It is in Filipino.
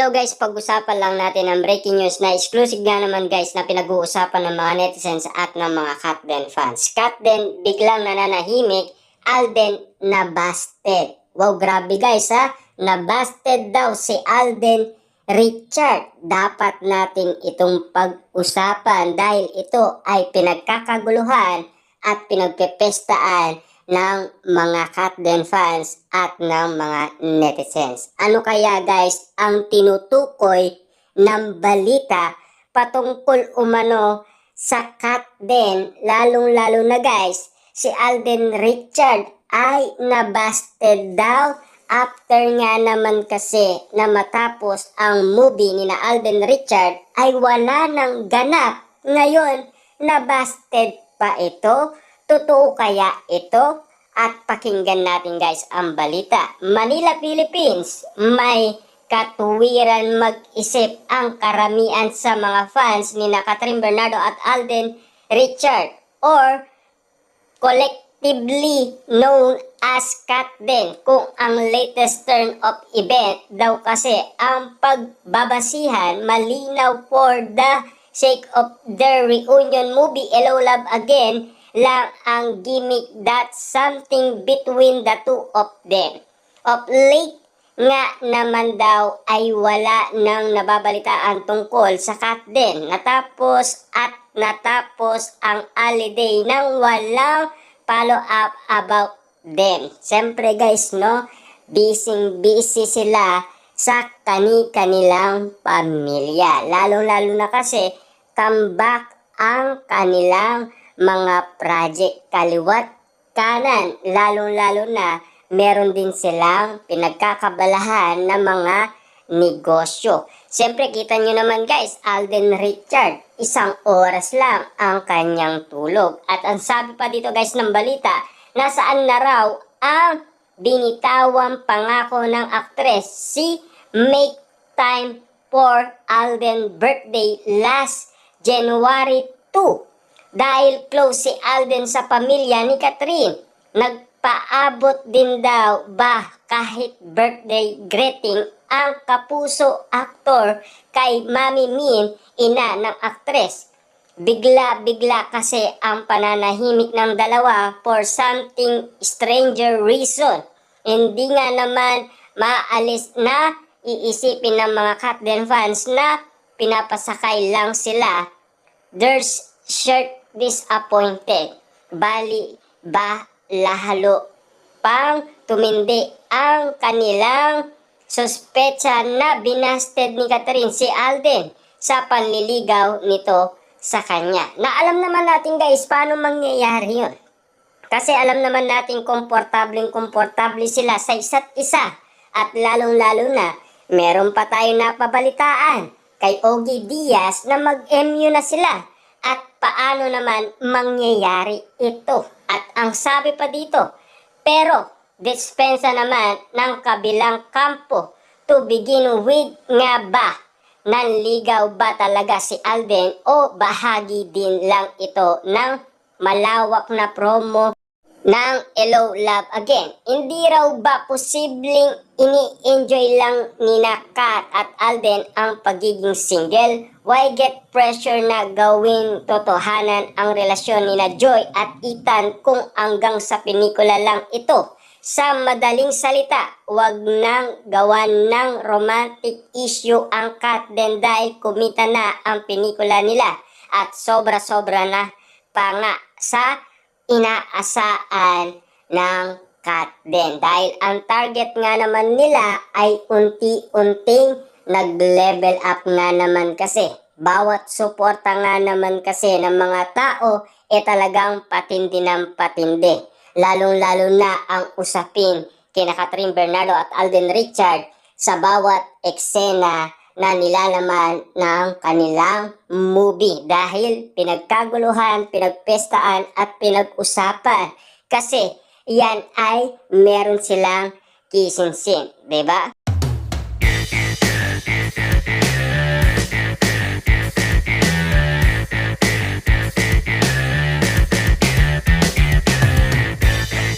Hello guys, pag-usapan lang natin ang breaking news na exclusive nga naman guys na pinag-uusapan ng mga netizens at ng mga Katden fans. Katden biglang nananahimik, Alden nabasted. Wow, grabe guys ha, nabasted daw si Alden Richard. Dapat natin itong pag-usapan dahil ito ay pinagkakaguluhan at pinagpepestaan ng mga Katden fans at ng mga netizens. Ano kaya guys ang tinutukoy ng balita patungkol umano sa Katden, lalong-lalo na guys si Alden Richard ay nabasted daw after nga naman kasi na matapos ang movie ni na Alden Richard ay wala nang ganap. Ngayon nabasted pa ito. Totoo kaya ito? At pakinggan natin guys ang balita. Manila, Philippines, may katuwiran mag-isip ang karamihan sa mga fans ni na Catherine Bernardo at Alden Richard or collectively known as Katden kung ang latest turn of event daw kasi ang pagbabasihan malinaw for the sake of their reunion movie Hello Love Again lang ang gimmick that something between the two of them. Of late nga naman daw ay wala nang nababalitaan tungkol sa Katden. Natapos ang holiday nang walang follow up about them. Siyempre guys, no, busy sila sa kanilang pamilya. Lalo na kasi comeback ang kanilang mga project kaliwat kanan, lalo na meron din silang pinagkakabalahan na mga negosyo. Siyempre kita nyo naman guys, Alden Richard, 1 oras lang ang kanyang tulog. At ang sabi pa dito guys ng balita, nasaan na raw ang binitawang pangako ng aktres si make time for Alden birthday last January 2. Dahil close si Alden sa pamilya ni Catherine, nagpaabot din daw ba kahit birthday greeting ang kapuso aktor kay Mami Min, ina ng aktres. Bigla kasi ang pananahimik ng dalawa for something stranger reason. Hindi nga naman maalis na iisipin ng mga Katden fans na pinapasakay lang sila. There's shirt disappointed. Bali ba lahalo pang tumindi ang kanilang suspecha na binasted ni Catherine si Alden sa panliligaw nito sa kanya. Na alam naman natin guys paano mangyayari yun. Kasi alam naman natin komportable sila sa isa't isa. At lalong-lalo na meron pa tayo napabalitaan kay Ogie Diaz na mag-MU na sila. At paano naman mangyayari ito? At ang sabi pa dito, pero dispensa naman ng kabilang kampo to begin with nga ba? Nanligaw ba talaga si Alden o bahagi din lang ito ng malawak na promo ng Hello Love Again? Hindi raw ba posibleng ini-enjoy lang ni Kat at Alden ang pagiging single? Why get pressure na gawin totohanan ang relasyon ni Joy at Ethan kung hanggang sa pelikula lang ito? Sa madaling salita, wag nang gawan ng romantic issue ang Katden dahil kumita na ang pelikula nila at sobra-sobra na pa nga sa inaasahan ng Katden. Dahil ang target nga naman nila ay unti-unting nag-level up nga naman kasi. Bawat suporta nga naman kasi ng mga tao talagang patindi ng patindi. Lalong-lalo na ang usapin kina Catherine Bernardo at Alden Richard sa bawat eksena na nilalaman ng kanilang movie dahil pinagkaguluhan, pinagpestaan at pinag-usapan kasi yan ay meron silang kissing scene, diba?